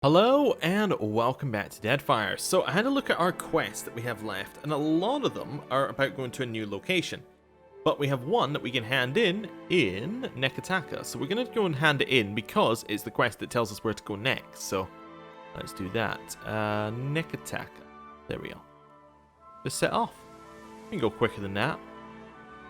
Hello and welcome back to Deadfire. So I had a look at our quests that we have left, and a lot of them are about going to a new location. But we have one that we can hand in Nekataka. So we're going to go and hand it in because it's the quest that tells us where to go next. So let's do that. Nekataka. There we go. Just set off. We can go quicker than that.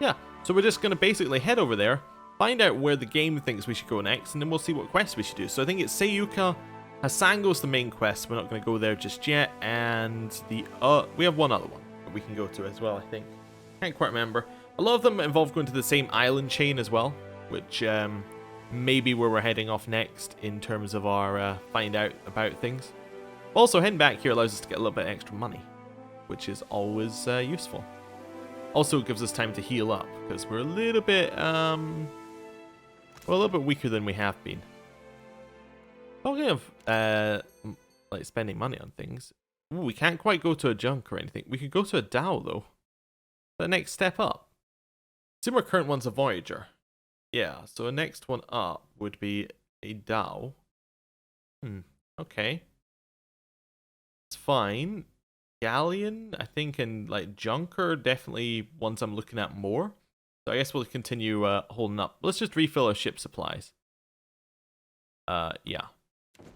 Yeah, so we're just going to basically head over there, find out where the game thinks we should go next, and then we'll see what quest we should do. So I think it's Sayuka. Hasango's the main quest. We're not going to go there just yet, and we have one other one that we can go to as well, I think. Can't quite remember. A lot of them involve going to the same island chain as well, which may be where we're heading off next in terms of our find out about things. Also, heading back here allows us to get a little bit extra money, which is always useful. Also, it gives us time to heal up because we're a little bit weaker than we have been. Talking of like spending money on things, we can't quite go to a junk or anything. We could go to a dhow though. The next step up. Assume our current one's a voyager. Yeah, so the next one up would be a dhow. Okay. It's fine. Galleon, I think, and like junker, definitely ones I'm looking at more. So I guess we'll continue holding up. Let's just refill our ship supplies. Yeah.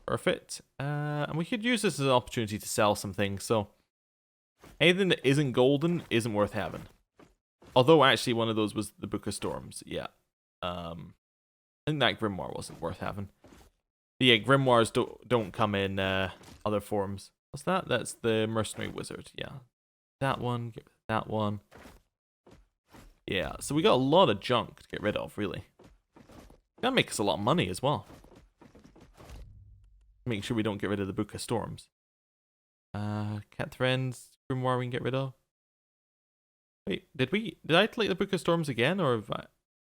Perfect. And we could use this as an opportunity to sell some things, so anything that isn't golden isn't worth having. Although actually one of those was the Book of Storms, yeah. I think that grimoire wasn't worth having. But yeah, grimoires don't come in other forms. What's that? That's the mercenary wizard, yeah. That one, get rid of that one. Yeah, so we got a lot of junk to get rid of, really. That makes us a lot of money as well. Make sure we don't get rid of the Book of Storms. Catherine's grimoire we can get rid of. Wait, did I delete the Book of Storms again, or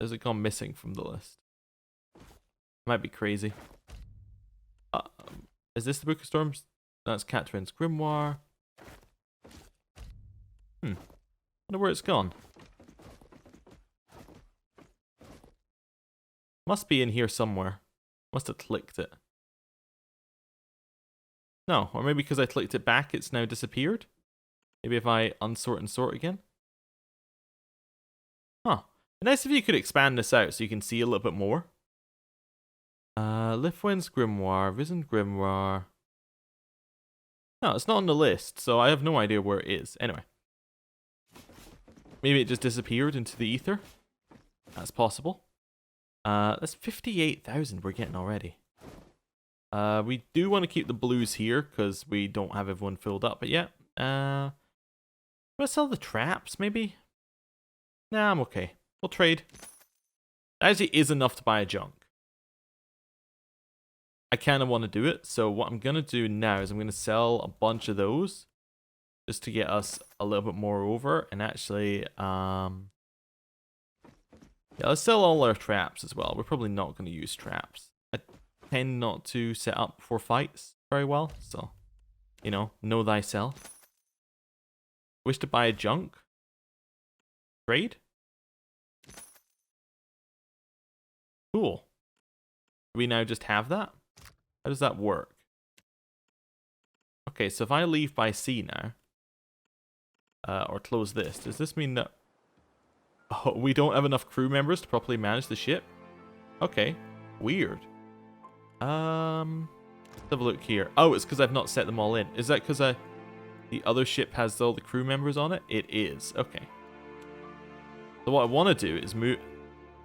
has it gone missing from the list? Might be crazy. Is this the Book of Storms? That's Catherine's grimoire. Wonder where it's gone. Must be in here somewhere. Must have clicked it. No, or maybe because I clicked it back, it's now disappeared? Maybe if I unsort and sort again? Huh. Nice if you could expand this out so you can see a little bit more. Lifwin's grimoire, Risen grimoire. No, it's not on the list, so I have no idea where it is. Anyway. Maybe it just disappeared into the ether? That's possible. That's 58,000 we're getting already. We do want to keep the blues here because we don't have everyone filled up, but yeah. Let's sell the traps, maybe? Nah, I'm okay. We'll trade. That actually is enough to buy a junk. I kind of want to do it, so what I'm going to do now is I'm going to sell a bunch of those just to get us a little bit more over, and actually, yeah, let's sell all our traps as well. We're probably not going to use traps. I tend not to set up for fights very well, so, you know thyself. Wish to buy a junk? Trade? Cool. Do we now just have that? How does that work? Okay, so if I leave by sea now, or close this, does this mean that we don't have enough crew members to properly manage the ship? Okay, weird. Let's have a look here. Oh, it's because I've not set them all in. Is that because the other ship has all the crew members on it? It is. Okay. So what I want to do is move...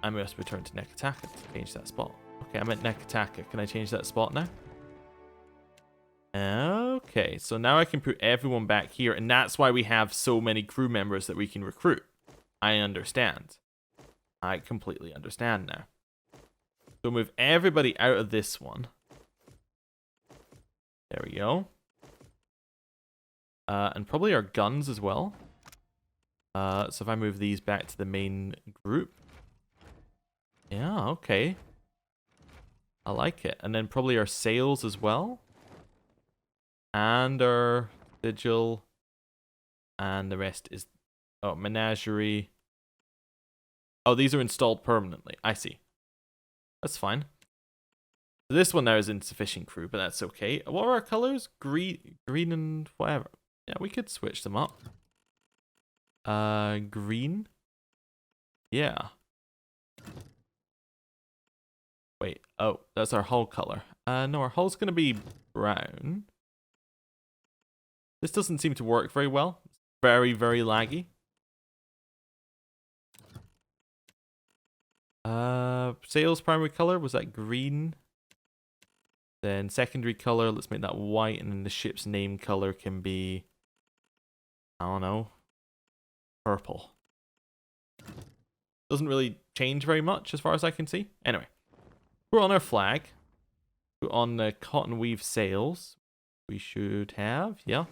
I must return to Nekataka to change that spot. Okay, I'm at Nekataka. Can I change that spot now? Okay, so now I can put everyone back here, and that's why we have so many crew members that we can recruit. I understand. I completely understand now. So move everybody out of this one. There we go. And probably our guns as well. So if I move these back to the main group. Yeah, okay. I like it. And then probably our sails as well. And our sigil. And the rest is... Oh, menagerie. Oh, these are installed permanently. I see. That's fine. This one now is insufficient crew, but that's okay. What are our colors? Green and whatever. Yeah, we could switch them up. Green. Yeah. Wait. Oh, that's our hull color. No, our hull's gonna be brown. This doesn't seem to work very well. It's very, very laggy. Sails primary color, was that green? Then secondary color, let's make that white, and then the ship's name color can be, I don't know, purple. Doesn't really change very much as far as I can see. Anyway, we're on our flag. Put on the cotton weave sails. We should have, yeah.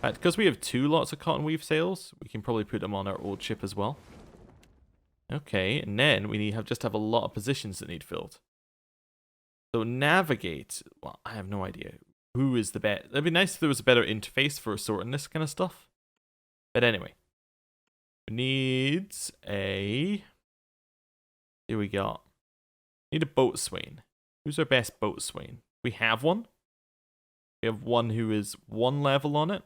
Because we have two lots of cotton weave sails, we can probably put them on our old ship as well. Okay, and then we just have a lot of positions that need filled. So navigate, well, I have no idea who is the best. It'd be nice if there was a better interface for sorting this kind of stuff. But anyway, we need a, here we go. Need a boatswain. Who's our best boatswain? We have one. We have one who is 1 level on it.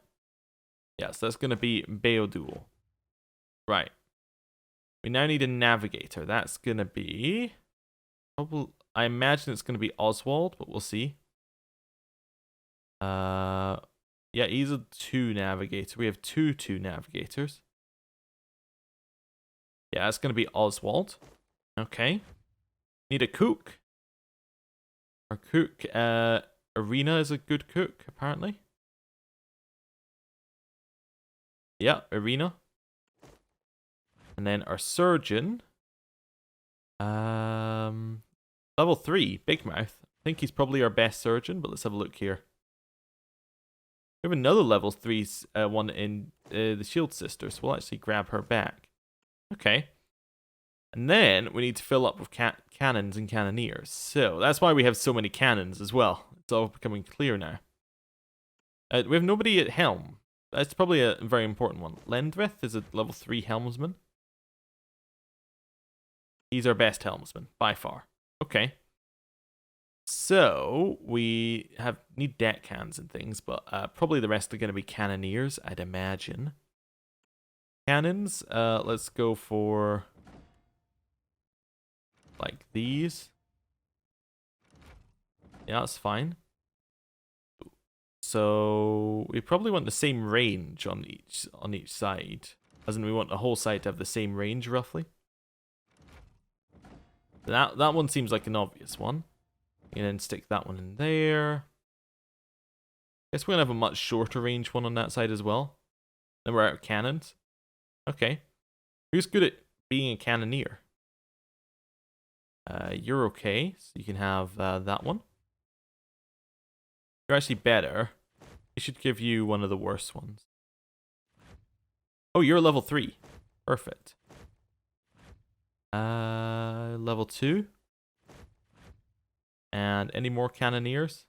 Yes, that's going to be Beodual. Right. We now need a navigator. That's going to be, I imagine it's going to be Oswald, but we'll see. Yeah, he's a 2 navigator. We have two navigators. Yeah, it's going to be Oswald. Okay. Need a cook. Our cook, Arena is a good cook, apparently. Yeah, Arena. And then our surgeon. Level 3, Big Mouth. I think he's probably our best surgeon, but let's have a look here. We have another level 3 one in the Shield Sister, so we'll actually grab her back. Okay. And then we need to fill up with cannons and cannoneers. So that's why we have so many cannons as well. It's all becoming clear now. We have nobody at helm. That's probably a very important one. Lendrith is a level 3 helmsman. He's our best helmsman, by far. Okay. So, we need deckhands and things, but probably the rest are going to be cannoneers, I'd imagine. Cannons, let's go for, like, these. Yeah, that's fine. So, we probably want the same range on each side. As in, we want the whole side to have the same range, roughly. That one seems like an obvious one. And then stick that one in there. Guess we're gonna have a much shorter range one on that side as well. Then we're out of cannons. Okay. Who's good at being a cannoneer? You're okay, so you can have that one. You're actually better. We should give you one of the worst ones. Oh, you're level 3. Perfect. Level 2. And any more cannoneers?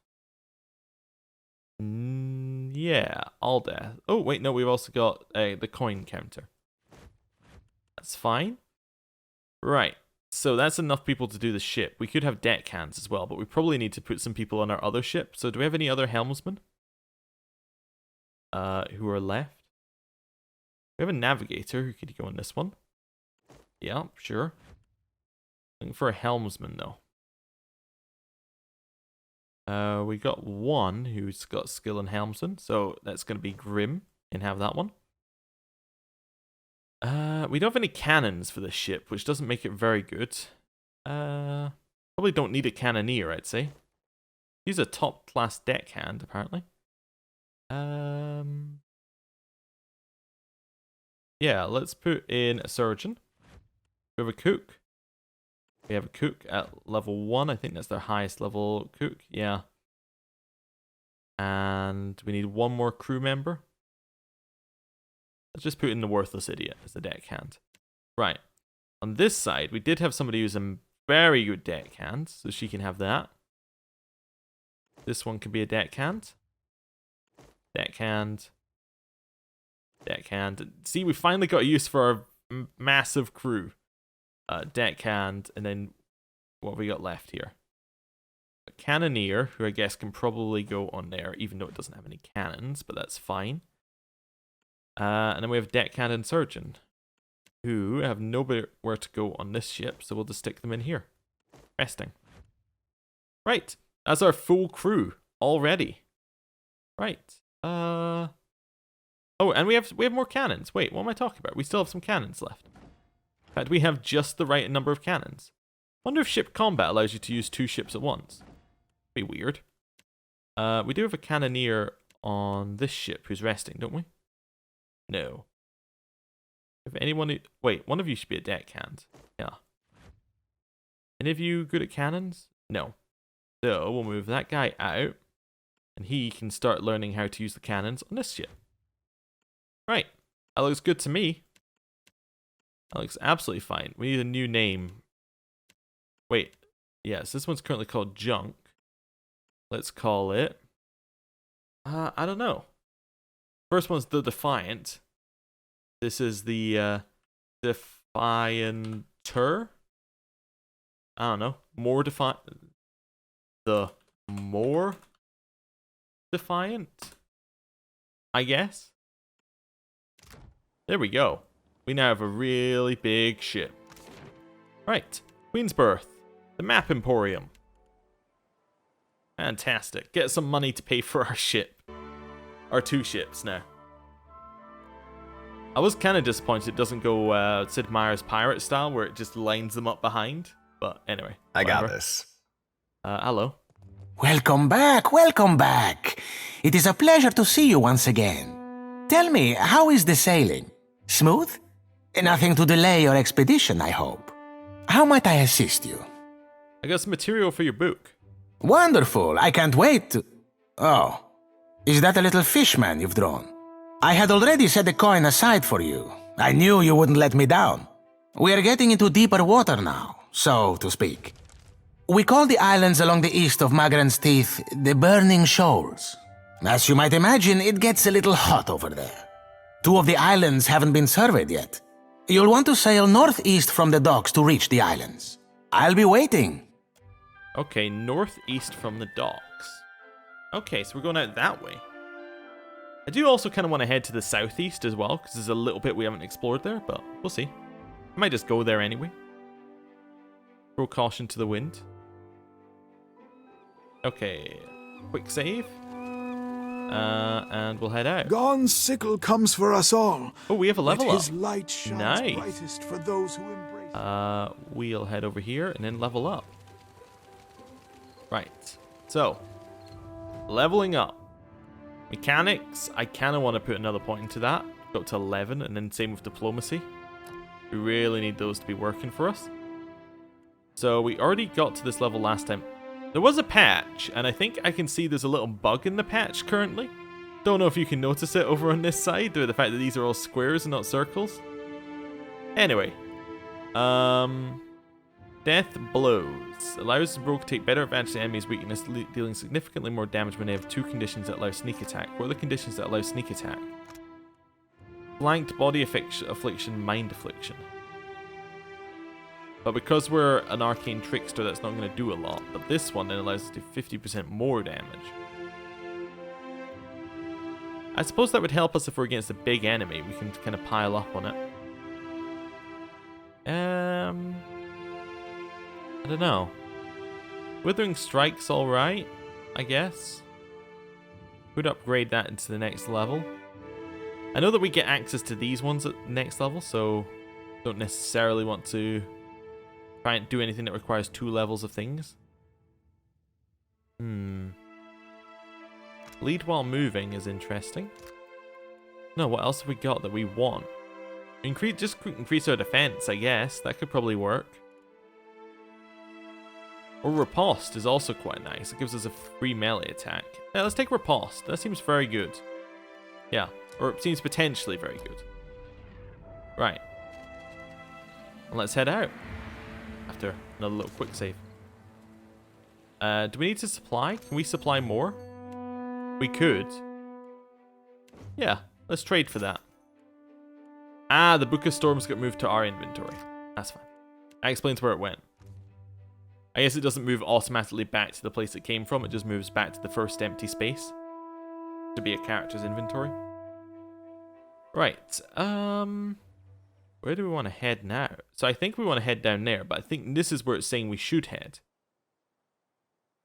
Yeah, all death. Oh, wait, no, we've also got the coin counter. That's fine. Right, so that's enough people to do the ship. We could have deckhands as well, but we probably need to put some people on our other ship. So do we have any other helmsmen? Who are left? We have a navigator who could go on this one. Yeah, sure. Looking for a helmsman, though. We got one who's got skill in helmsman, so that's going to be Grim, and have that one. We don't have any cannons for this ship, which doesn't make it very good. Probably don't need a cannoneer, I'd say. He's a top-class deckhand, apparently. Yeah, let's put in a surgeon. We have a cook. We have a cook at level 1. I think that's their highest level cook. Yeah. And we need one more crew member. Let's just put in the worthless idiot as the deckhand. Right. On this side, we did have somebody who's a very good deckhand, so she can have that. This one could be a deckhand. Deckhand. Deckhand. See, we finally got a use for our massive crew. Deckhand, and then what have we got left here? A cannoneer, who I guess can probably go on there, even though it doesn't have any cannons, but that's fine. And then we have deckhand surgeon, who have nowhere to go on this ship, so we'll just stick them in here. Resting. Right, that's our full crew already. Right. Oh, and we have more cannons. Wait, what am I talking about? We still have some cannons left. In fact, we have just the right number of cannons. Wonder if ship combat allows you to use 2 ships at once. Be weird. We do have a cannoneer on this ship who's resting, don't we? No. If anyone who... Wait, one of you should be a deckhand. Yeah. Any of you good at cannons? No. So we'll move that guy out, and he can start learning how to use the cannons on this ship. Right. That looks good to me. That looks absolutely fine. We need a new name. Wait. Yes, this one's currently called Junk. Let's call it... I don't know. First one's the Defiant. This is the Defianter. I don't know. More Defiant. The More Defiant, I guess. There we go. We now have a really big ship. Right. Queen's Berth. The Map Emporium. Fantastic. Get some money to pay for our ship. Our 2 ships now. I was kind of disappointed it doesn't go Sid Meier's pirate style, where it just lines them up behind. But anyway. I whatever. got this. Welcome Hello. back. It is a pleasure to see you once again. Tell me, how is the sailing? Smooth? Nothing to delay your expedition, I hope. How might I assist you? I got some material for your book. Wonderful, I can't wait to... Oh, is that a little fishman you've drawn? I had already set a coin aside for you. I knew you wouldn't let me down. We are getting into deeper water now, so to speak. We call the islands along the east of Magran's Teeth the Burning Shoals. As you might imagine, it gets a little hot over there. 2 of the islands haven't been surveyed yet. You'll want to sail northeast from the docks to reach the islands. I'll be waiting. Okay, northeast from the docks. Okay, so we're going out that way. I do also kind of want to head to the southeast as well, because there's a little bit we haven't explored there, but we'll see. I might just go there anyway. Throw caution to the wind. Okay, quick save. And we'll head out. God's sickle comes for us all. Oh, we have a level Let up. his light shines Nice. brightest for those who embrace it. We'll head over here and then level up. Right. So, leveling up. Mechanics, I kind of want to put another point into that. Go up to 11, and then same with diplomacy. We really need those to be working for us. So, we already got to this level last time. There was a patch, and I think I can see there's a little bug in the patch currently. Don't know if you can notice it over on this side, or the fact that these are all squares and not circles. Anyway. Death Blows. Allows the rogue to take better advantage of the enemy's weakness, dealing significantly more damage when they have 2 conditions that allow sneak attack. What are the conditions that allow sneak attack? Flanked, Body Affliction, Mind Affliction. But because we're an arcane trickster, that's not going to do a lot. But this one then allows us to do 50% more damage. I suppose that would help us if we're against a big enemy. We can kind of pile up on it. I don't know. Withering Strike's alright, I guess. Would upgrade that into the next level. I know that we get access to these ones at the next level, so don't necessarily want to try and do anything that requires 2 levels of things. Lead while moving is interesting. No, what else have we got that we want? Just increase our defense, I guess. That could probably work. Or Riposte is also quite nice. It gives us a free melee attack. Yeah, let's take Riposte. That seems very good. Yeah, or it seems potentially very good. Right. Well, let's head out. After another little quick save. Do we need to supply? Can we supply more? We could. Yeah, let's trade for that. Ah, the Book of Storms got moved to our inventory. That's fine. That explains where it went. I guess it doesn't move automatically back to the place it came from. It just moves back to the first empty space to be a character's inventory. Right. Where do we want to head now? So I think we want to head down there, but I think this is where it's saying we should head.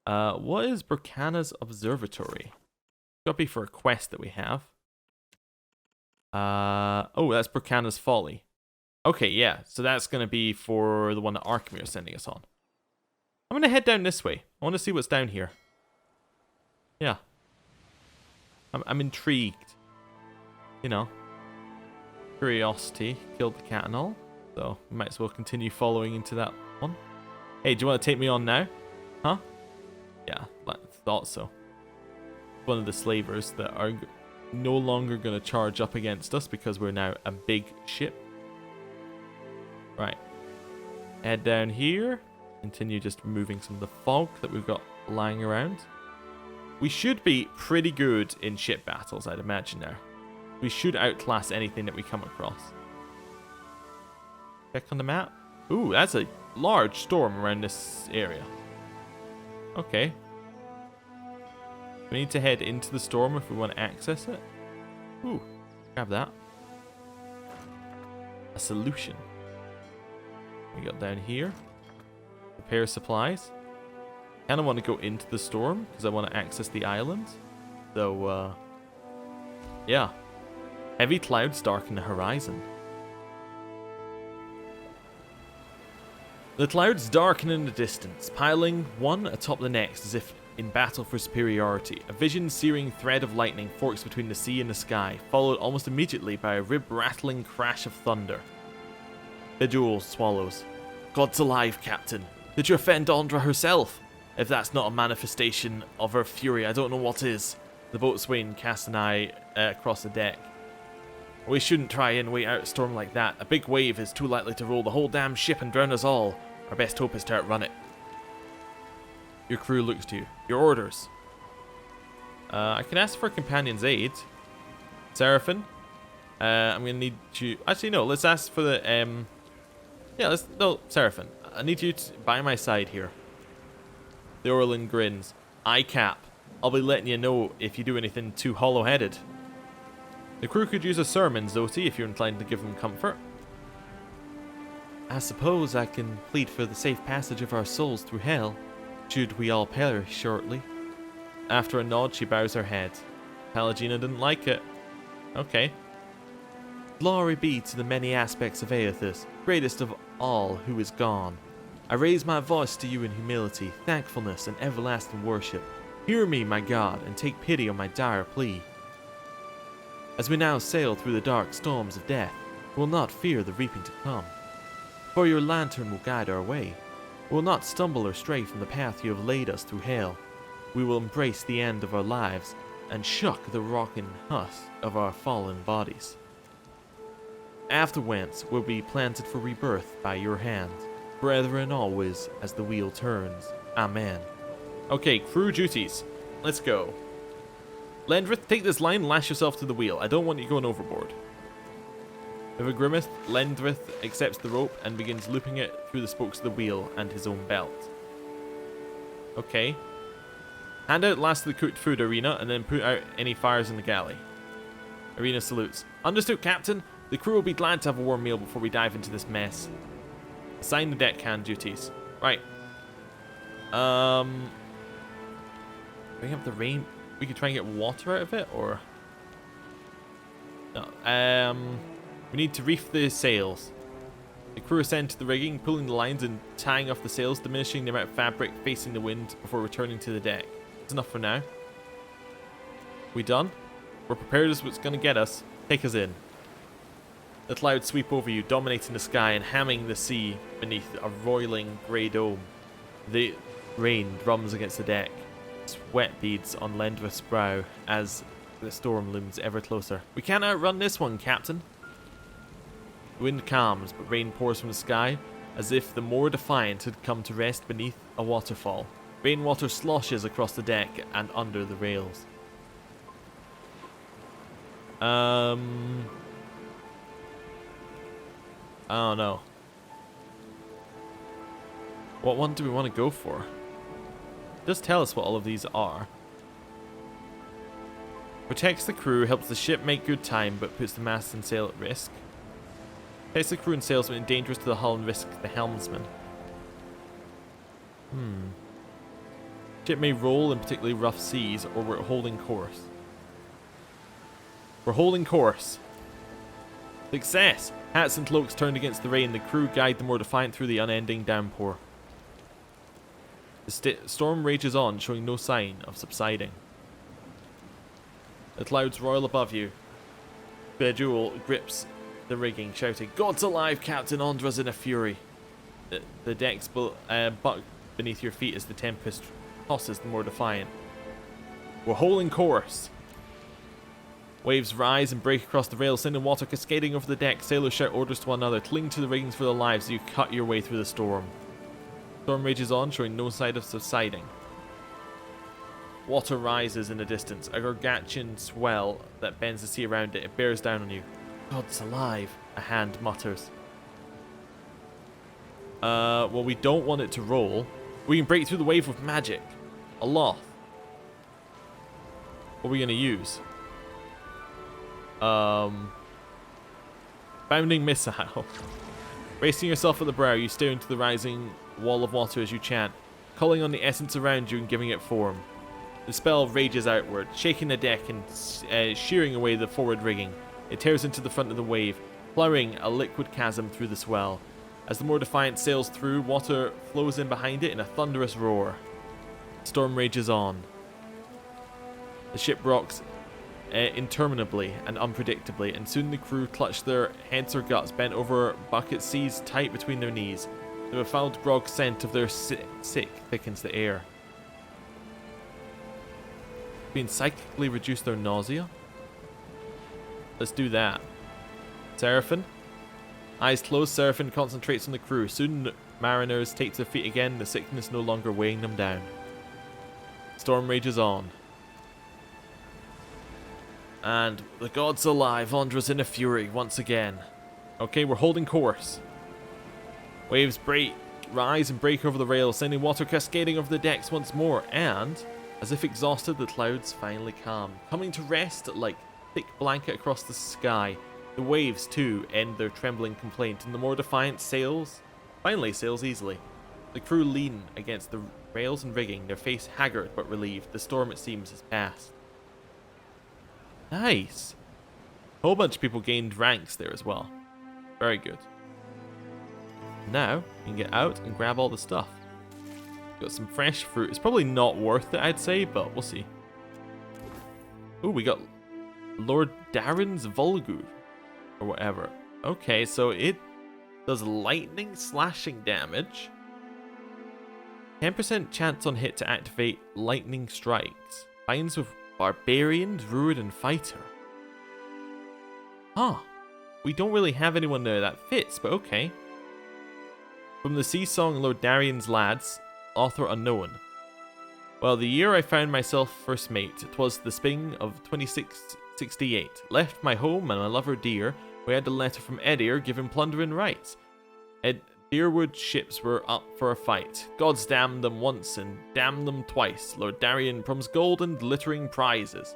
What is Burkana's Observatory? Got to be for a quest that we have. Oh, that's Burkana's Folly. Okay, yeah. So that's going to be for the one that Archimere is sending us on. I'm going to head down this way. I want to see what's down here. Yeah. I'm intrigued. You know. Curiosity killed the cat and all. So we might as well continue following into that one. Hey, do you want to take me on now? Huh? Yeah, I thought so. One of the slavers that are no longer going to charge up against us because we're now a big ship. Right. Head down here. Continue just removing some of the fog that we've got lying around. We should be pretty good in ship battles, I'd imagine now. We should outclass anything that we come across. Check on the map. Ooh, that's a large storm around this area. Okay. We need to head into the storm if we want to access it. Ooh, grab that. A solution. We got down here. Repair supplies. Kind of want to go into the storm because I want to access the island. So, yeah. Heavy clouds darken the horizon. The clouds darken in the distance, piling one atop the next as if in battle for superiority. A vision-searing thread of lightning forks between the sea and the sky, followed almost immediately by a rib-rattling crash of thunder. The jewel swallows. God's alive, Captain. Did you offend Andra herself? If that's not a manifestation of her fury, I don't know what is. The boatswain cast an eye across the deck. We shouldn't try and wait out a storm like that. A big wave is too likely to roll the whole damn ship and drown us all. Our best hope is to outrun it. Your crew looks to you. Your orders. I can ask for companion's aid. Seraphim. I'm gonna need you. Actually, no. Let's ask for the. Yeah. No, Seraphim. I need you by my side here. The Orlin grins. I cap. I'll be letting you know if you do anything too hollow-headed. The crew could use a sermon, Zoti, if you're inclined to give them comfort. I suppose I can plead for the safe passage of our souls through hell, should we all perish shortly. After a nod, she bows her head. Palagina didn't like it. Okay. Glory be to the many aspects of Aethys, greatest of all who is gone. I raise my voice to you in humility, thankfulness, and everlasting worship. Hear me, my God, and take pity on my dire plea. As we now sail through the dark storms of death, we will not fear the reaping to come. For your lantern will guide our way. We will not stumble or stray from the path you have laid us through hell. We will embrace the end of our lives and shuck the rocking husk of our fallen bodies. After whence we'll be planted for rebirth by your hand, brethren always as the wheel turns. Amen. Okay, crew duties. Let's go. Lendrith, take this line and lash yourself to the wheel. I don't want you going overboard. With a grimace, Lendrith accepts the rope and begins looping it through the spokes of the wheel and his own belt. Okay. Hand out last of the cooked food, Arena, and then put out any fires in the galley. Arena salutes. Understood, Captain. The crew will be glad to have a warm meal before we dive into this mess. Assign the deckhand duties. Right. Bring up the rain. We could try and get water out of it, or no. We need to reef the sails. The crew ascend to the rigging, pulling the lines and tying off the sails, diminishing the amount of fabric facing the wind before returning to the deck. That's enough for now. We done? We're prepared as what's going to get us. Take us in. The clouds sweep over you, dominating the sky and hamming the sea beneath a roiling grey dome. The rain drums against the deck. Sweat beads on Lendrith's brow as the storm looms ever closer. We can't outrun this one, Captain. The wind calms, but rain pours from the sky, as if the more defiant had come to rest beneath a waterfall. Rainwater sloshes across the deck and under the rails. I don't know. What one do we want to go for? It does tell us what all of these are. Protects the crew, helps the ship make good time, but puts the mast and sail at risk. Protects the crew and sails when dangerous to the hull and risks the helmsman. Ship may roll in particularly rough seas, or we're holding course. We're holding course. Success! Hats and cloaks turned against the rain. The crew guide the more defiant through the unending downpour. The storm rages on, showing no sign of subsiding. The clouds roil above you. Bejewel grips the rigging, shouting, "God's alive, Captain! Ondra's in a fury." The decks buck beneath your feet as the tempest tosses the more defiant. We're holding course. Waves rise and break across the rails, sending water cascading over the deck. Sailors shout orders to one another. Cling to the riggings for their lives as you cut your way through the storm. Storm rages on, showing no sign of subsiding. Water rises in the distance, a gargantuan swell that bends the sea around it. It bears down on you. "God's alive," a hand mutters. Well, we don't want it to roll. We can break through the wave with magic. A loth. What are we going to use? Bounding missile. Bracing yourself at the brow, you stare into the rising wall of water as you chant, calling on the essence around you and giving it form. The spell rages outward, shaking the deck and shearing away the forward rigging. It tears into the front of the wave, plowing a liquid chasm through the swell. As the more defiant sails through, water flows in behind it in a thunderous roar. The storm rages on. The ship rocks interminably and unpredictably, and soon the crew clutch their heads or guts, bent over bucket seas tight between their knees. The befouled grog scent of their sick thickens the air. Being psychically reduce their nausea? Let's do that. Seraphin? Eyes closed, Seraphin concentrates on the crew. Soon mariners take to their feet again, the sickness no longer weighing them down. Storm rages on. And the gods alive, Ondra's in a fury once again. Okay, we're holding course. Waves rise and break over the rails, sending water cascading over the decks once more, and, as if exhausted, the clouds finally calm, coming to rest like thick blanket across the sky. The waves, too, end their trembling complaint, and the more defiant finally sails easily. The crew lean against the rails and rigging, their face haggard but relieved. The storm, it seems, has passed. Nice. A whole bunch of people gained ranks there as well. Very good. Now, we can get out and grab all the stuff. Got some fresh fruit. It's probably not worth it, I'd say, but we'll see. Ooh, we got Lord Darren's Vulgur, or whatever. Okay, so it does lightning slashing damage. 10% chance on hit to activate lightning strikes. Binds with Barbarian, Druid, and Fighter. Huh. We don't really have anyone there that fits, but okay. From the sea song Lord Darien's Lads, author unknown. Well, the year I found myself first mate, 'twas the spring of 2668. Left my home and my lover dear. We had a letter from Edir giving plundering rights. Dearwood ships were up for a fight. Gods damn them once and damn them twice. Lord Darien promised gold and glittering prizes.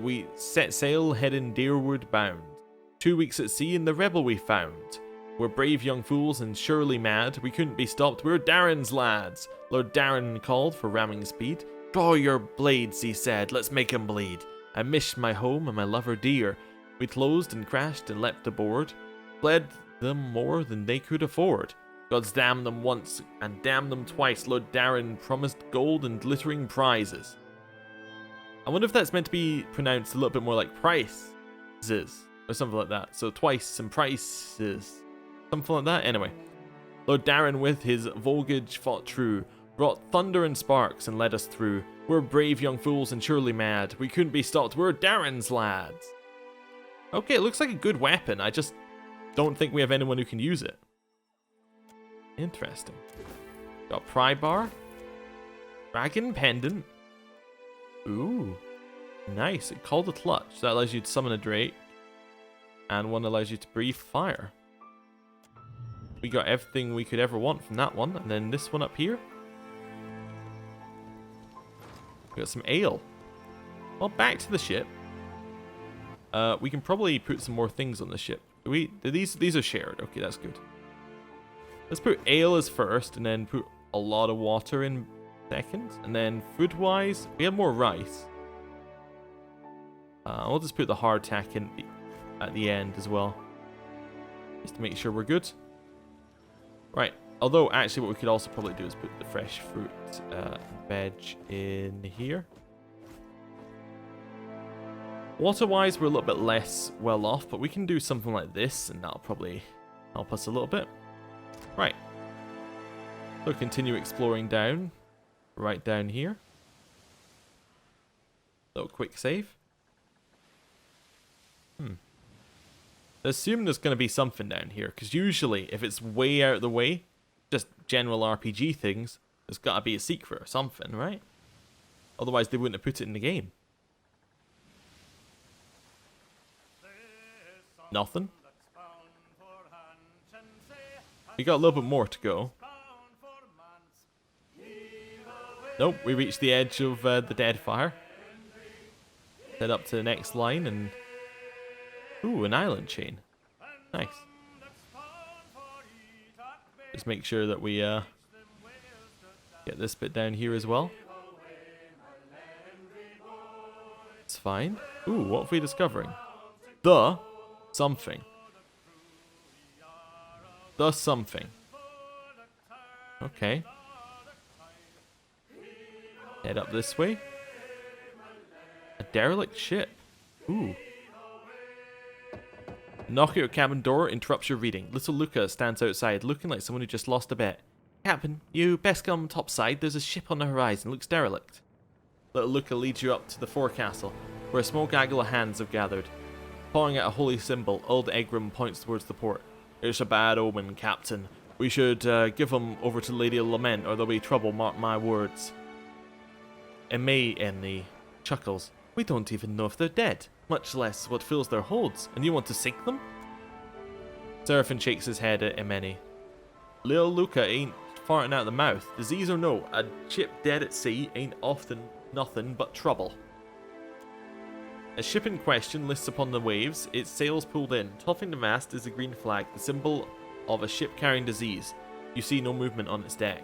We set sail, heading Dearwood bound. 2 weeks at sea and the rebel we found. We're brave young fools and surely mad. We couldn't be stopped, we're Darren's lads. Lord Darren called for ramming speed. Draw your blades, he said, let's make 'em bleed. I missed my home and my lover dear. We closed and crashed and leapt aboard. Fled them more than they could afford. Gods damn them once and damn them twice. Lord Darren promised gold and glittering prizes. I wonder if that's meant to be pronounced a little bit more like prices or something like that. So twice and prices, something like that. Anyway, Lord Darren with his voyage fought true, brought thunder and sparks and led us through. We're brave young fools and surely mad. We couldn't be stopped. We're Darren's lads. Okay, it looks like a good weapon. I just don't think we have anyone who can use it. Interesting. Got pry bar. Dragon pendant. Ooh. Nice. It called a clutch. That allows you to summon a drake. And one allows you to breathe fire. we got everything we could ever want from that one. And then this one up here. We got some ale. Well, back to the ship. We can probably put some more things on the ship. These are shared. Okay, that's good. Let's put ale as first, and then put a lot of water in second. And then food-wise, we have more rice. We'll just put the hardtack in at the end as well, just to make sure we're good. Right. Although, actually, what we could also probably do is put the fresh fruit veg in here. Water-wise, we're a little bit less well off, but we can do something like this, and that'll probably help us a little bit. Right. So continue exploring down. Right down here. Little quick save. I assume there's going to be something down here, because usually, if it's way out of the way, just general RPG things, there's got to be a secret or something, right? Otherwise, they wouldn't have put it in the game. Nothing. We got a little bit more to go. Nope, we reached the edge of the Deadfire. Head up to the next line and... Ooh, an island chain. Nice. Just make sure that we get this bit down here as well. It's fine. Ooh, what are we discovering? The something. The something. Okay. Head up this way. A derelict ship. Ooh. Knock at your cabin door interrupts your reading. Little Luca stands outside, looking like someone who just lost a bet. Captain, you best come topside. There's a ship on the horizon. Looks derelict. Little Luca leads you up to the forecastle, where a small gaggle of hands have gathered. Pawing at a holy symbol, old Egram points towards the port. It's a bad omen, Captain. We should give them over to Lady of Lament, or there'll be trouble, mark my words. Emmy chuckles. We don't even know if they're dead, much less what fills their holds, and you want to sink them? Seraphin shakes his head at Emeni. Lil Luca ain't farting out the mouth. Disease or no, a ship dead at sea ain't often nothing but trouble. A ship in question lists upon the waves, its sails pulled in. Topping the mast is a green flag, the symbol of a ship carrying disease. You see no movement on its deck.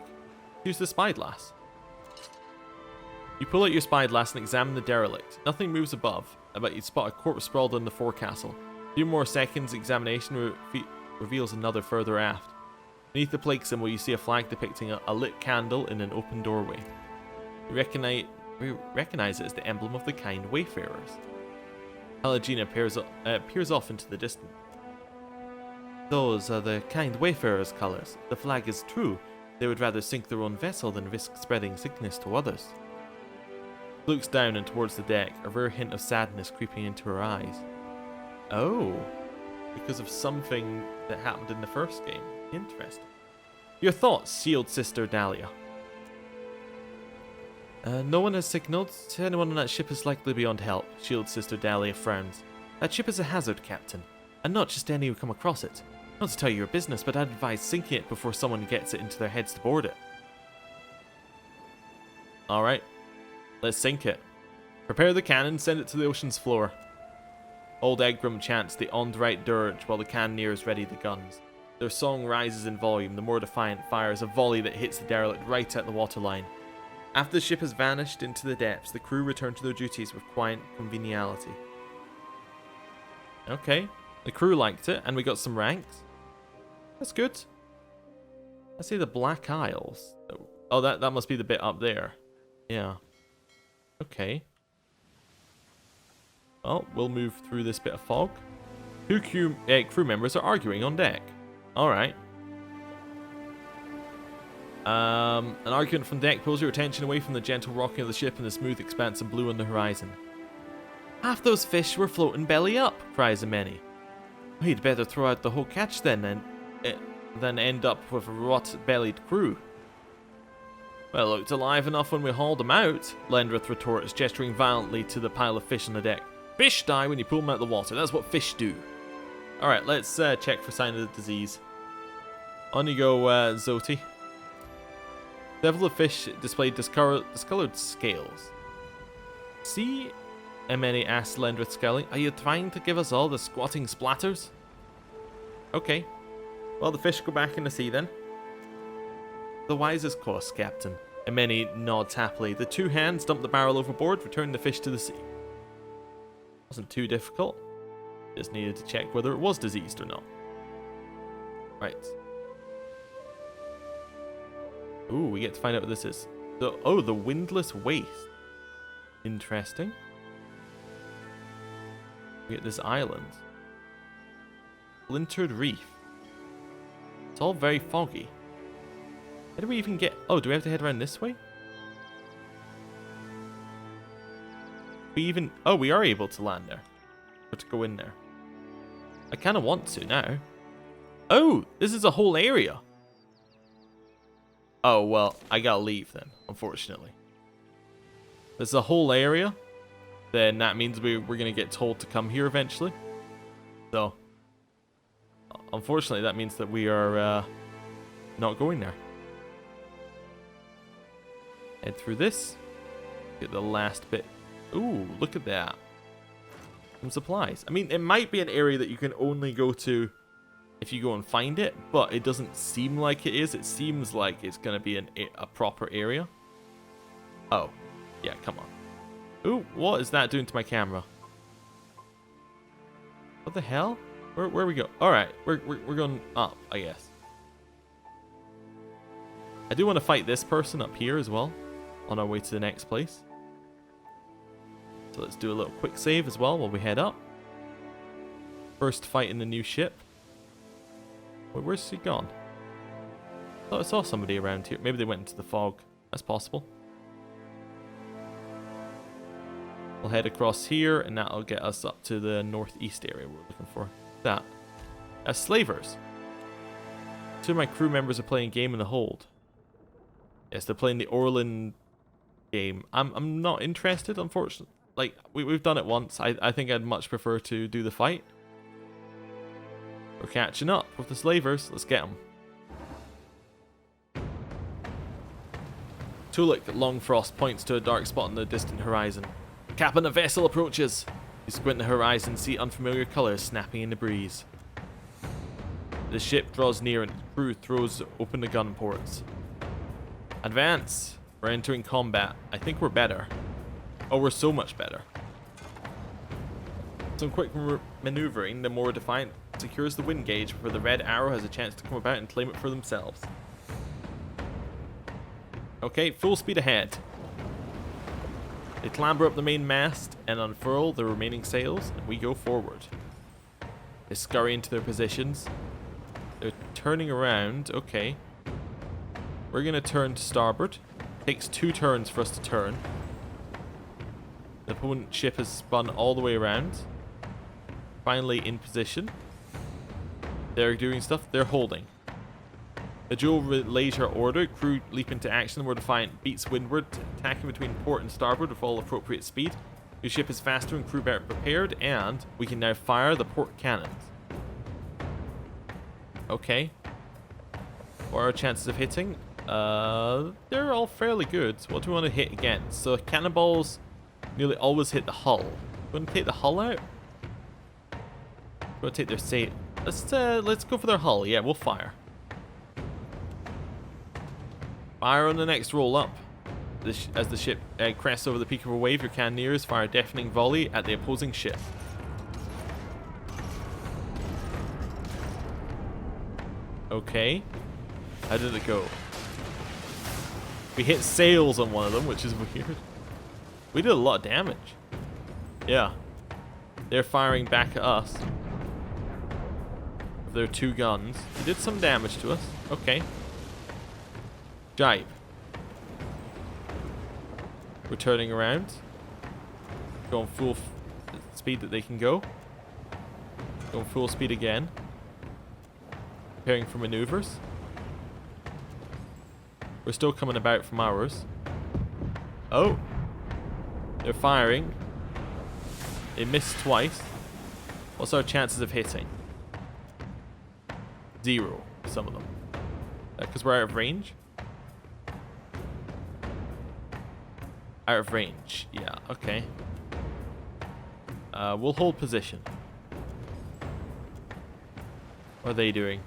Use the spyglass. You pull out your spyglass and examine the derelict. Nothing moves above, but you spot a corpse sprawled on the forecastle. A few more seconds, examination reveals another further aft. Beneath the plague symbol, you see a flag depicting a lit candle in an open doorway. You recognize it as the emblem of the kind wayfarers. Halagina peers off into the distance. Those are the kind wayfarers' colours. The flag is true. They would rather sink their own vessel than risk spreading sickness to others. Looks down and towards the deck, a rare hint of sadness creeping into her eyes. Oh, because of something that happened in the first game. Interesting. Your thoughts, Shield Sister Dahlia. No one has signaled. Anyone on that ship is likely beyond help. Shield Sister Dahlia frowns. That ship is a hazard, Captain, and not just any who come across it. Not to tell you your business, but I'd advise sinking it before someone gets it into their heads to board it. Alright. Let's sink it. Prepare the cannon, send it to the ocean's floor. Old Egram chants the Ondrite dirge while the cannoneers ready the guns. Their song rises in volume, the more defiant fires a volley that hits the derelict right at the waterline. After the ship has vanished into the depths, the crew return to their duties with quiet conviviality. Okay, the crew liked it, and we got some ranks. That's good. I see the Black Isles. Oh, that must be the bit up there. Yeah. Okay. Well, we'll move through this bit of fog. Two crew members are arguing on deck. Alright. An argument from deck pulls your attention away from the gentle rocking of the ship and the smooth expanse of blue on the horizon. Half those fish were floating belly up, cries Emeni. We'd better throw out the whole catch then than end up with a rot-bellied crew. Well, it looked alive enough when we hauled them out, Lendrith retorts, gesturing violently to the pile of fish on the deck. Fish die when you pull them out of the water. That's what fish do. Alright, let's check for sign of the disease. On you go, Zoti. Several of fish displayed discolored scales. See, Emeni asked Lendrith, scowling. Are you trying to give us all the squatting splatters? Okay. Well, the fish go back in the sea then. The wisest course, Captain. Emeni nods happily. The two hands dump the barrel overboard, return the fish to the sea. Wasn't too difficult. Just needed to check whether it was diseased or not. Right. Ooh, we get to find out what this is. The windless waste. Interesting. We get this island. Splintered reef. It's all very foggy. How do we even get... Oh, do we have to head around this way? Oh, we are able to land there. Or to go in there. I kind of want to now. Oh, this is a whole area. Oh, well, I gotta leave then, unfortunately. There's a whole area. Then that means we're gonna get told to come here eventually. So, unfortunately, that means that we are not going there. Head through this. Get the last bit. Ooh, look at that. Some supplies. I mean, it might be an area that you can only go to if you go and find it, but it doesn't seem like it is. It seems like it's going to be a proper area. Oh, yeah, come on. Ooh, what is that doing to my camera? What the hell? Where we go? All right, we're going up, I guess. I do want to fight this person up here as well, on our way to the next place. So let's do a little quick save as well while we head up. First fight in the new ship. Wait, where's he gone? I thought I saw somebody around here. Maybe they went into the fog. That's possible. We'll head across here, and that'll get us up to the northeast area we're looking for. That. Slavers. Two of my crew members are playing a game in the hold. Yes, they're playing the Orlin game. I'm not interested, unfortunately. Like, we've done it once. I think I'd much prefer to do the fight. We're catching up with the slavers. Let's get them. Tulik Longfrost points to a dark spot on the distant horizon. Captain, a vessel approaches. You squint the horizon, see unfamiliar colors snapping in the breeze. The ship draws near and the crew throws open the gun ports. Advance. We're entering combat. I think we're better. Oh, we're so much better. Some quick maneuvering, the more defiant secures the wind gauge before the red arrow has a chance to come about and claim it for themselves. Okay, full speed ahead. They clamber up the main mast and unfurl the remaining sails, and we go forward. They scurry into their positions. They're turning around. Okay. We're going to turn to starboard. Takes 2 turns for us to turn. The opponent ship has spun all the way around. Finally in position. They're doing stuff. They're holding. The dual relays her order. Crew leap into action. More defiant beats windward, attacking between port and starboard with all appropriate speed. Your ship is faster and crew better prepared, and we can now fire the port cannons. Okay. What are our chances of hitting? They're all fairly good. What do we want to hit against? So cannonballs nearly always hit the hull. We want to take the hull out? We want to take their sail. Let's go for their hull. Yeah, we'll fire. Fire on the next roll up. As the ship crests over the peak of a wave, your cannoneers fire a deafening volley at the opposing ship. Okay. How did it go? We hit sails on one of them, which is weird. We did a lot of damage. Yeah. They're firing back at us. With their 2 guns. They did some damage to us. Okay. Jibe. We're turning around. Going full speed that they can go. Going full speed again. Preparing for maneuvers. We're still coming about from ours. Oh. They're firing. They missed twice. What's our chances of hitting? 0. Some of them. Because we're out of range. Out of range. Yeah, okay. We'll hold position. What are they doing?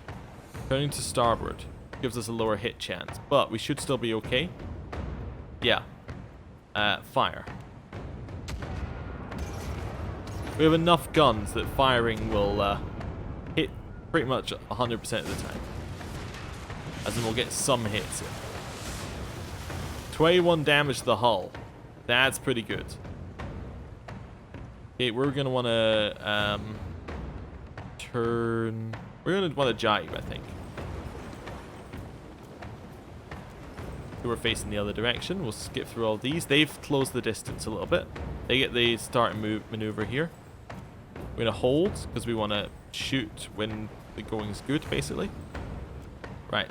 Turning to starboard. Gives us a lower hit chance. But we should still be okay. Yeah. Fire. We have enough guns that firing will hit pretty much 100% of the time. As in we'll get some hits in. 21 damage to the hull. That's pretty good. Okay, we're going to want to turn... We're going to want to jibe, I think. So we're facing the other direction. We'll skip through all these. They've closed the distance a little bit. They get the start and move maneuver here. We're going to hold because we want to shoot when the going's good, basically. Right.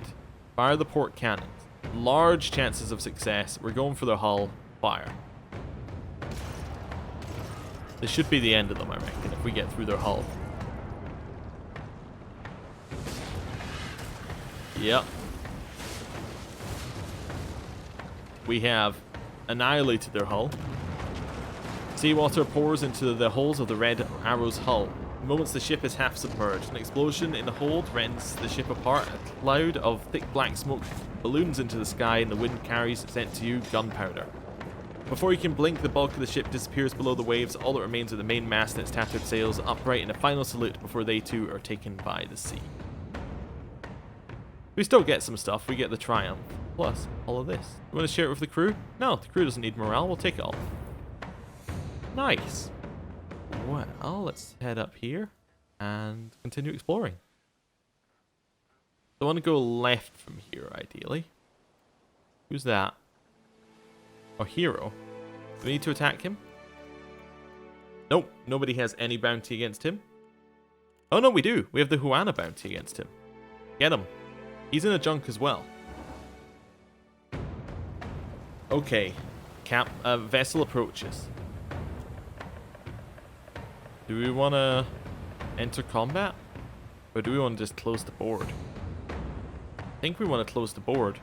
Fire the port cannons. Large chances of success. We're going for the hull. Fire. This should be the end of them, I reckon, if we get through their hull. Yep. We have annihilated their hull. Seawater pours into the holes of the Red Arrow's hull. In moments the ship is half submerged. An explosion in the hold rends the ship apart. A cloud of thick black smoke balloons into the sky, and the wind carries sent to you gunpowder. Before you can blink, the bulk of the ship disappears below the waves. All that remains are the main mast and its tattered sails, upright in a final salute before they too are taken by the sea. We still get some stuff. We get the Triumph. Plus, all of this. You want to share it with the crew? No, the crew doesn't need morale. We'll take it all. Nice. Well, let's head up here and continue exploring. I want to go left from here, ideally. Who's that? Our hero. Do we need to attack him? Nope, nobody has any bounty against him. Oh no, we do. We have the Juana bounty against him. Get him. He's in a junk as well. Okay. Vessel approaches. Do we want to enter combat? Or do we want to just close the board? I think we want to close the board.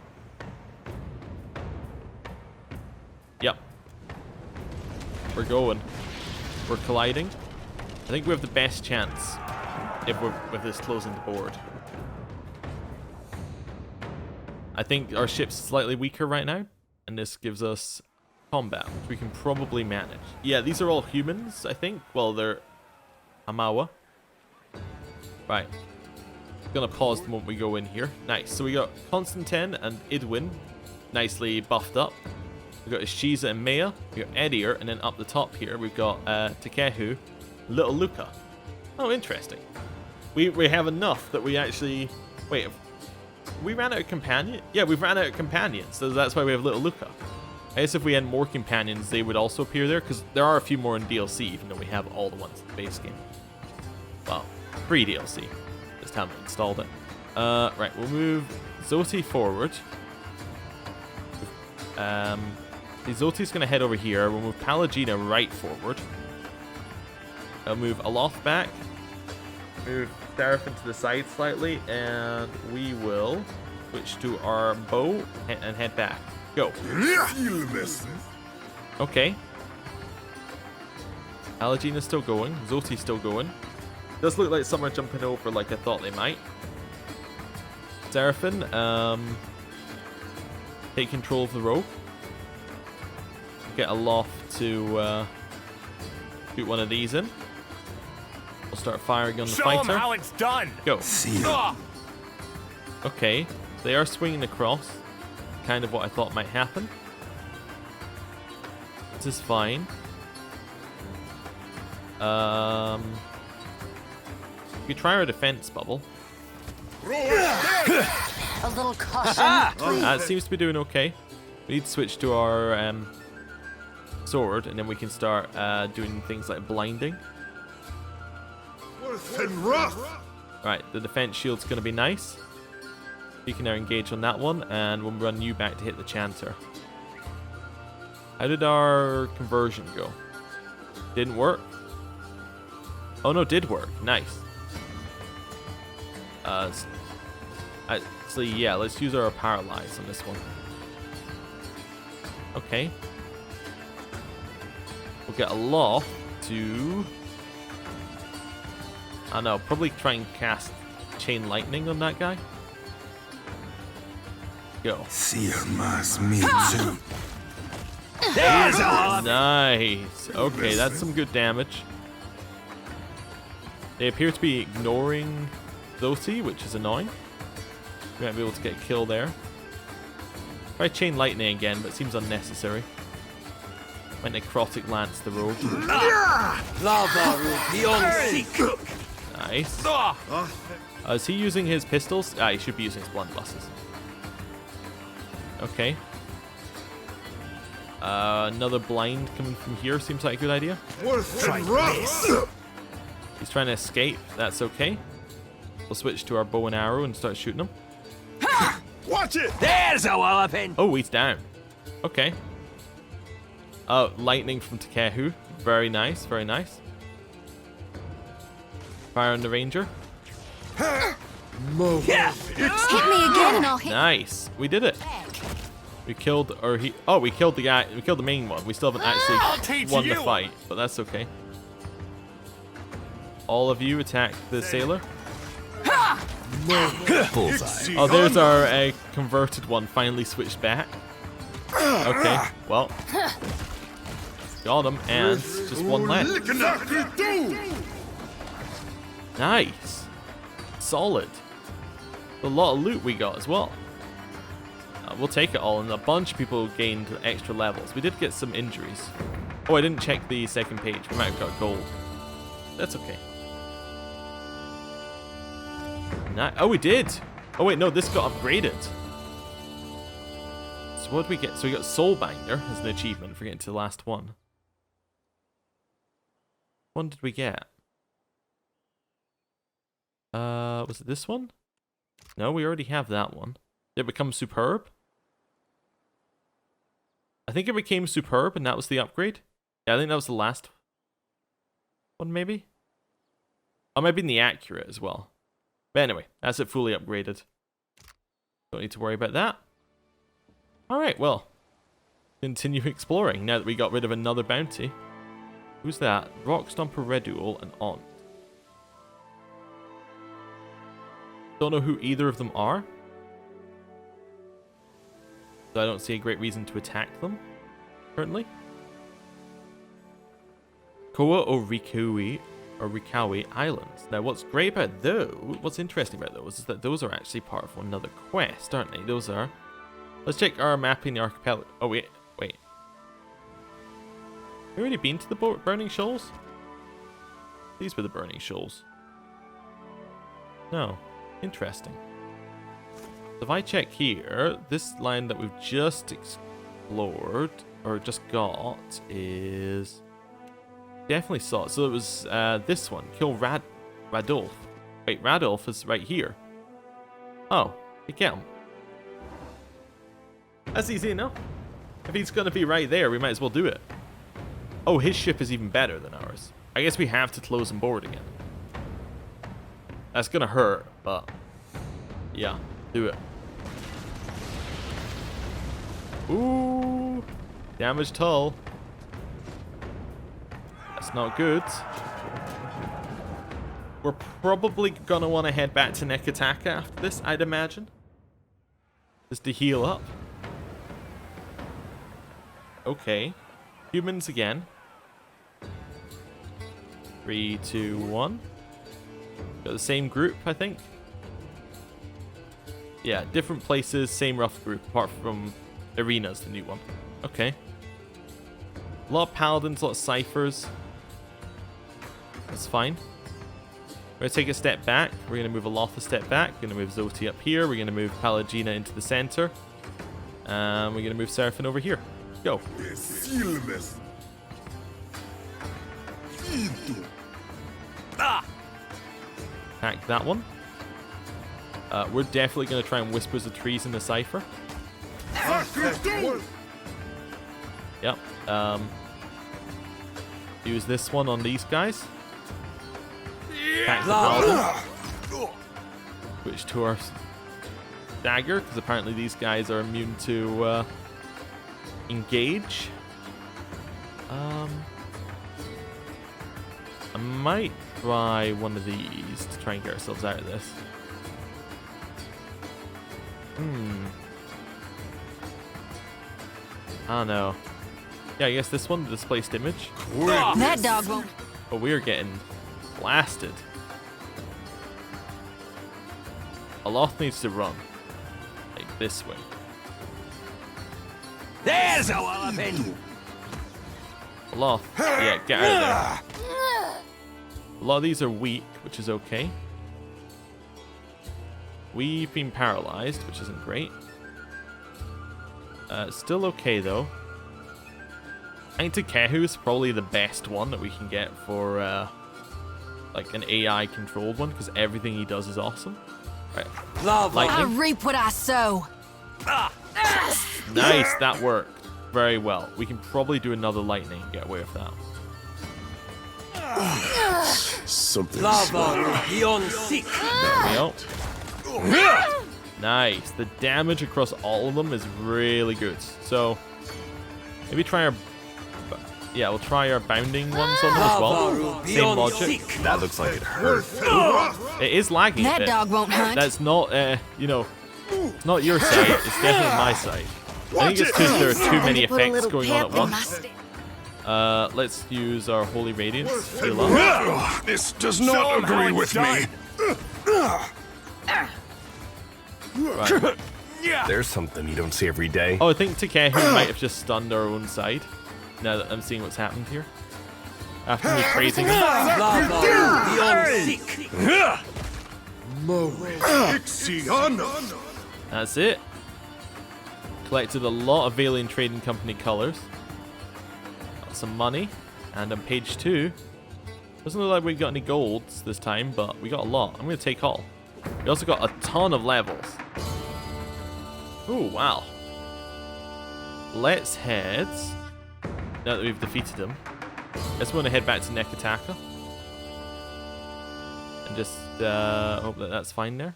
Yep. We're going. We're colliding. I think we have the best chance if we're with this closing the board. I think our ship's slightly weaker right now, and this gives us combat, which we can probably manage. Yeah, these are all humans, I think. Well, they're Amawa. Right. Gonna pause the moment we go in here. Nice. So we got Constantine and Idwin nicely buffed up. We've got Ishiza and Maya. We've got Edier, and then up the top here we've got Takehu, Little Luca. Oh, interesting. We have enough that we actually... Wait, we ran out of companion? Yeah, we've ran out of companions, so that's why we have Little Luca. I guess if we had more companions, they would also appear there, because there are a few more in DLC, even though we have all the ones in the base game. Well, free DLC. Just haven't installed it. Right, we'll move Zoti forward. Zoti's going to head over here. We'll move Palagina right forward. I'll move Aloth back. Move Seraphin to the side slightly. And we will switch to our bow and head back. Go. Okay. Palagina's still going. Zoti's still going. Does look like some are jumping over like I thought they might. Seraphin, take control of the rope. Get Aloth to shoot one of these in. We'll start firing on the fighter. Show 'em how it's done. Go. Okay, they are swinging across. Kind of what I thought might happen. This is fine. We try our defense bubble. A little caution, please. It seems to be doing okay. We need to switch to our sword, and then we can start doing things like blinding. Right, the defense shield's going to be nice. You can now engage on that one, and we'll run you back to hit the chanter. How did our conversion go? Didn't work? Oh no, did work. Nice. Actually, yeah, let's use our paralyze on this one. Okay. We'll get a loft to... I don't know, probably try and cast Chain Lightning on that guy. Go. Nice. Okay, that's some good damage. They appear to be ignoring Zote, which is annoying. We might be able to get a kill there. Try Chain Lightning again, but it seems unnecessary. Might Necrotic Lance the rogue. Nice. Is he using his pistols? He should be using his blunderbusses. Okay. Another blind coming from here seems like a good idea. He's trying to escape. That's okay. We'll switch to our bow and arrow and start shooting him. Watch it! There's a walloping! Oh, he's down. Okay. Oh, lightning from Takehu. Very nice, very nice. Fire on the ranger. Yeah. Hit me again and I'll hit Nice. We did it. back. We killed, or he... Oh, we killed the guy. We killed the main one. We still haven't actually won the fight, but that's okay. All of you attack the sailor. Bullseye. Oh, there's our converted one finally switched back. Okay, well. Got him, and just one left. Nice. Solid. A lot of loot we got as well. We'll take it all, and a bunch of people gained extra levels. We did get some injuries. Oh, I didn't check the second page. We might have got gold. That's okay. Oh, we did. Oh, wait, no, this got upgraded. So what did we get? So we got Soulbinder as an achievement for getting to the last one. What one did we get? Was it this one? No, we already have that one. Did it become Superb? I think it became Superb and that was the upgrade. Yeah, I think that was the last one, maybe? Oh, maybe in the Accurate as well. But anyway, that's it fully upgraded. Don't need to worry about that. Alright, well. Continue exploring now that we got rid of another bounty. Who's that? Rockstomper, Redduel, and On. Don't know who either of them are. So I don't see a great reason to attack them, currently. Koa or Rikawi Islands. Now, what's great about those, what's interesting about those, is that those are actually part of another quest, aren't they? Those are... Let's check our mapping the archipelago. Oh, wait. Have we already been to the Burning Shoals? These were the Burning Shoals. No. Interesting. So if I check here, this line that we've just explored, or just got, is... Definitely saw it. So it was this one. Kill Radolf. Wait, Radolf is right here. Oh, we get him. That's easy enough. If he's going to be right there, we might as well do it. Oh, his ship is even better than ours. I guess we have to close and board again. That's going to hurt, but... Yeah, do it. Ooh. Damaged hull. That's not good. We're probably gonna want to head back to Nekataka after this, I'd imagine. Just to heal up. Okay. Humans again. 3, 2, 1. Got the same group, I think. Yeah, different places, same rough group, apart from Arena's the new one. Okay. A lot of paladins, a lot of ciphers. That's fine. We're going to take a step back. We're going to move Aloth a step back. We're going to move Zote up here. We're going to move Palagina into the center. We're going to move Seraphine over here. Go. Attack that one. We're definitely going to try and Whispers of Trees in the cipher. Yep. Use this one on these guys. Attack the Paladin. Switch to our dagger, because apparently these guys are immune to engage. I might try one of these to try and get ourselves out of this. I don't know. Yeah, I guess this one, the displaced image. That dog won't. But we are getting blasted. Aloth needs to run. Like this way. There's a walloping! Aloth, yeah, get out of there. A lot of these are weak, which is okay. We've been paralyzed, which isn't great. Still okay, though. I think Takehu is probably the best one that we can get for like an AI-controlled one, because everything he does is awesome. Right. Lava. I Lightning. reap what I sow. Nice, that worked very well. We can probably do another lightning and get away with that. Something. Lava beyond sick. There we go. Nice. The damage across all of them is really good. So maybe try our... Yeah, we'll try our bounding ones on them as well. Same logic. That looks like it hurt. It is lagging a That bit. dog won't hunt. That's not, you know, it's not your side. It's definitely my side. I think it's because there are too many Put a effects little going on at pep in my once. step. Let's use our Holy Radiance. Heal up. This does not agree with me. Right. There's something you don't see every day. Oh, I think Takehu might have just stunned our own side. Now that I'm seeing what's happened here. After me praising him. Lava beyond sick. That's it. Collected a lot of Valiant Trading Company colors. Got some money. And on page 2, doesn't look like we got any golds this time, but we got a lot. I'm going to take all. We also got a ton of levels. Oh, wow. Let's head, now that we've defeated him, let's want to head back to Nekataka. And just hope that that's fine there.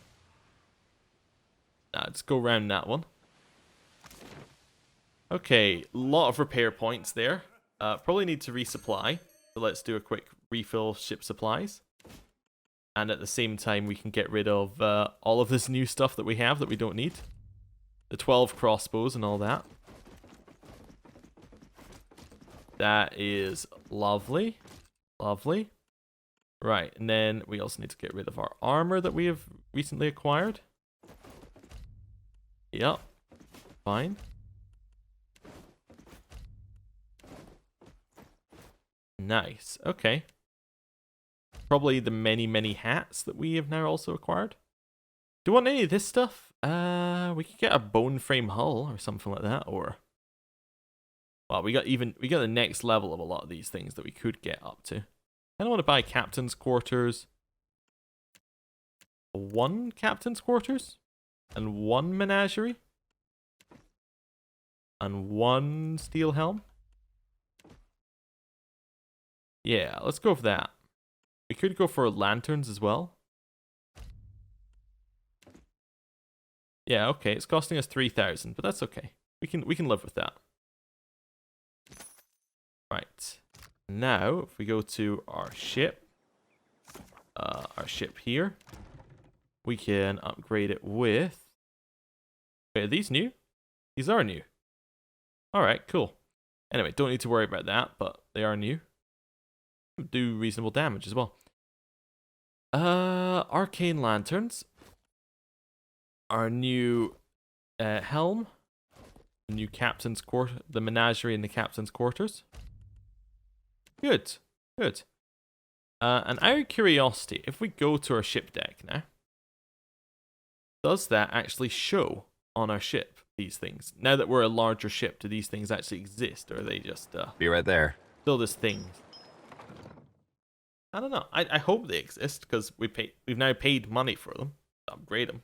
Let's go around that one. Okay, a lot of repair points there. Probably need to resupply. So let's do a quick refill ship supplies. And at the same time, we can get rid of all of this new stuff that we have that we don't need. The 12 crossbows and all that. That is lovely. Lovely. Right, and then we also need to get rid of our armor that we have recently acquired. Yep. Fine. Nice. Okay. Probably the many, many hats that we have now also acquired. Do you want any of this stuff? We could get a bone frame hull or something like that, or... Well, we got the next level of a lot of these things that we could get up to. I don't want to buy captain's quarters. 1 captain's quarters? And 1 menagerie? And 1 steel helm? Yeah, let's go for that. We could go for lanterns as well. Yeah, okay, it's costing us 3,000, but that's okay. We can live with that. Right. Now, if we go to our ship here, we can upgrade it with... Wait, are these new? These are new. Alright, cool. Anyway, don't need to worry about that, but they are new. Do reasonable damage as well. Arcane lanterns. Our new helm. The new captain's quarter, the menagerie and the captain's quarters. Good, good. And out of curiosity, if we go to our ship deck now, does that actually show on our ship these things? Now that we're a larger ship, do these things actually exist, or are they just Be right there. still this thing? I don't know. I hope they exist because we've now paid money for them to upgrade them.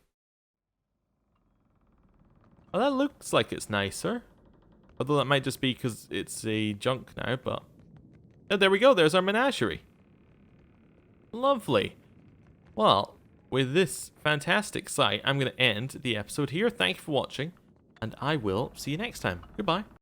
Oh, that looks like it's nicer. Although that might just be because it's a junk now, but... Oh, there we go. There's our menagerie. Lovely. Well, with this fantastic sight, I'm going to end the episode here. Thank you for watching, and I will see you next time. Goodbye.